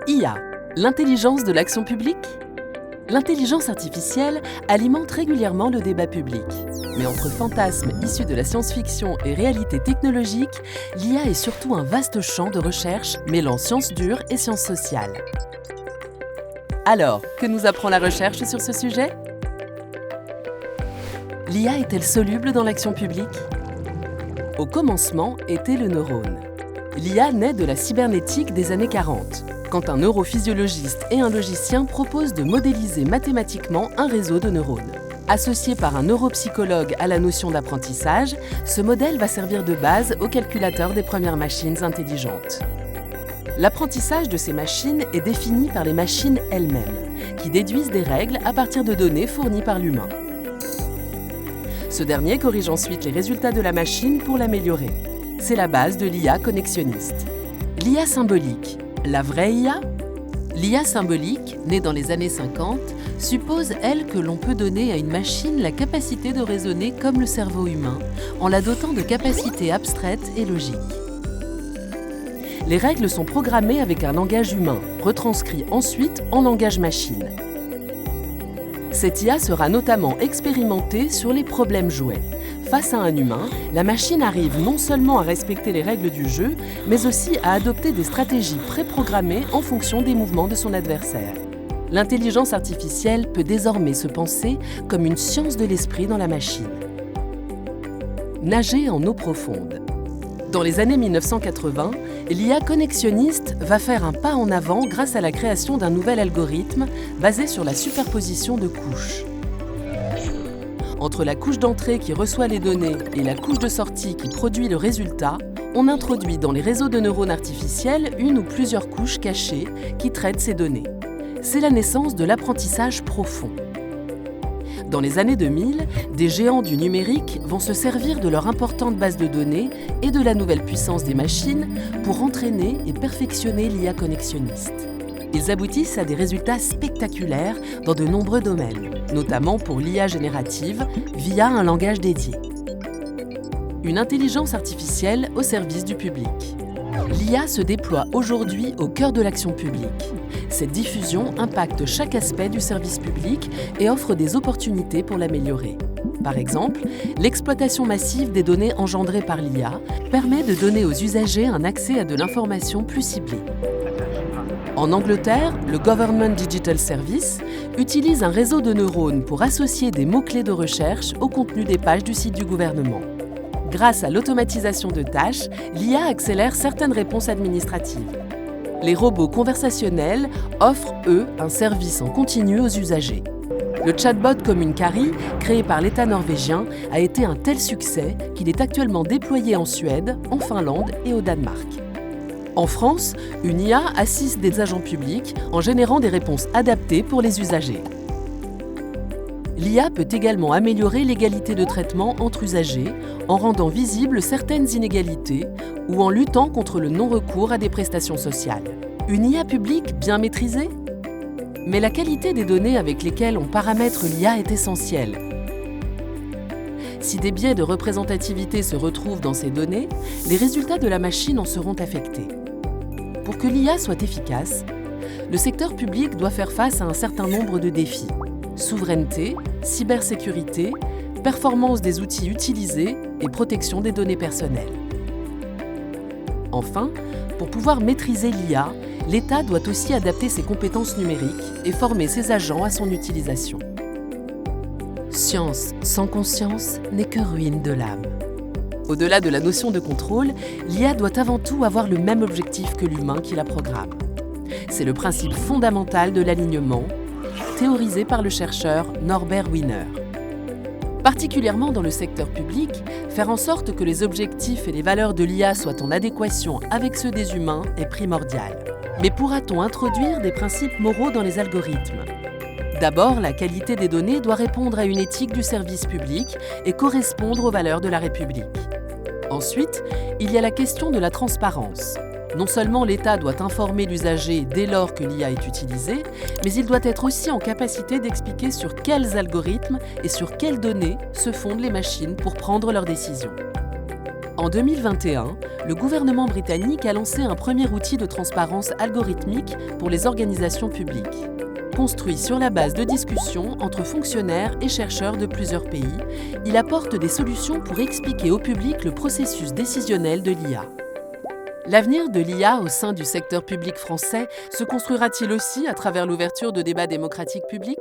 IA, l'intelligence de l'action publique? L'intelligence artificielle alimente régulièrement le débat public. Mais entre fantasmes issus de la science-fiction et réalité technologique, l'IA est surtout un vaste champ de recherche mêlant sciences dures et sciences sociales. Alors, que nous apprend la recherche sur ce sujet? L'IA est-elle soluble dans l'action publique? Au commencement était le neurone. L'IA naît de la cybernétique des années 40, quand un neurophysiologiste et un logicien proposent de modéliser mathématiquement un réseau de neurones. Associé par un neuropsychologue à la notion d'apprentissage, ce modèle va servir de base au calculateur des premières machines intelligentes. L'apprentissage de ces machines est défini par les machines elles-mêmes, qui déduisent des règles à partir de données fournies par l'humain. Ce dernier corrige ensuite les résultats de la machine pour l'améliorer. C'est la base de l'IA connexionniste. L'IA symbolique, la vraie IA? L'IA symbolique, née dans les années 50, suppose, elle, que l'on peut donner à une machine la capacité de raisonner comme le cerveau humain, en la dotant de capacités abstraites et logiques. Les règles sont programmées avec un langage humain, retranscrit ensuite en langage machine. Cette IA sera notamment expérimentée sur les problèmes jouets. Face à un humain, la machine arrive non seulement à respecter les règles du jeu, mais aussi à adopter des stratégies préprogrammées en fonction des mouvements de son adversaire. L'intelligence artificielle peut désormais se penser comme une science de l'esprit dans la machine. Nager en eau profonde. Dans les années 1980, l'IA connexionniste va faire un pas en avant grâce à la création d'un nouvel algorithme basé sur la superposition de couches. Entre la couche d'entrée qui reçoit les données et la couche de sortie qui produit le résultat, on introduit dans les réseaux de neurones artificiels une ou plusieurs couches cachées qui traitent ces données. C'est la naissance de l'apprentissage profond. Dans les années 2000, des géants du numérique vont se servir de leur importante base de données et de la nouvelle puissance des machines pour entraîner et perfectionner l'IA connexionniste. Ils aboutissent à des résultats spectaculaires dans de nombreux domaines, notamment pour l'IA générative via un langage dédié. Une intelligence artificielle au service du public. L'IA se déploie aujourd'hui au cœur de l'action publique. Cette diffusion impacte chaque aspect du service public et offre des opportunités pour l'améliorer. Par exemple, l'exploitation massive des données engendrées par l'IA permet de donner aux usagers un accès à de l'information plus ciblée. En Angleterre, le Government Digital Service utilise un réseau de neurones pour associer des mots-clés de recherche au contenu des pages du site du gouvernement. Grâce à l'automatisation de tâches, l'IA accélère certaines réponses administratives. Les robots conversationnels offrent, eux, un service en continu aux usagers. Le chatbot Communcari, créé par l'État norvégien, a été un tel succès qu'il est actuellement déployé en Suède, en Finlande et au Danemark. En France, une IA assiste des agents publics en générant des réponses adaptées pour les usagers. L'IA peut également améliorer l'égalité de traitement entre usagers en rendant visibles certaines inégalités ou en luttant contre le non-recours à des prestations sociales. Une IA publique bien maîtrisée? Mais la qualité des données avec lesquelles on paramètre l'IA est essentielle. Si des biais de représentativité se retrouvent dans ces données, les résultats de la machine en seront affectés. Pour que l'IA soit efficace, le secteur public doit faire face à un certain nombre de défis. Souveraineté, cybersécurité, performance des outils utilisés et protection des données personnelles. Enfin, pour pouvoir maîtriser l'IA, l'État doit aussi adapter ses compétences numériques et former ses agents à son utilisation. Science sans conscience n'est que ruine de l'âme. Au-delà de la notion de contrôle, l'IA doit avant tout avoir le même objectif que l'humain qui la programme. C'est le principe fondamental de l'alignement, théorisé par le chercheur Norbert Wiener. Particulièrement dans le secteur public, faire en sorte que les objectifs et les valeurs de l'IA soient en adéquation avec ceux des humains est primordial. Mais pourra-t-on introduire des principes moraux dans les algorithmes? D'abord, la qualité des données doit répondre à une éthique du service public et correspondre aux valeurs de la République. Ensuite, il y a la question de la transparence. Non seulement l'État doit informer l'usager dès lors que l'IA est utilisée, mais il doit être aussi en capacité d'expliquer sur quels algorithmes et sur quelles données se fondent les machines pour prendre leurs décisions. En 2021, le gouvernement britannique a lancé un premier outil de transparence algorithmique pour les organisations publiques. Construit sur la base de discussions entre fonctionnaires et chercheurs de plusieurs pays, il apporte des solutions pour expliquer au public le processus décisionnel de l'IA. L'avenir de l'IA au sein du secteur public français se construira-t-il aussi à travers l'ouverture de débats démocratiques publics ?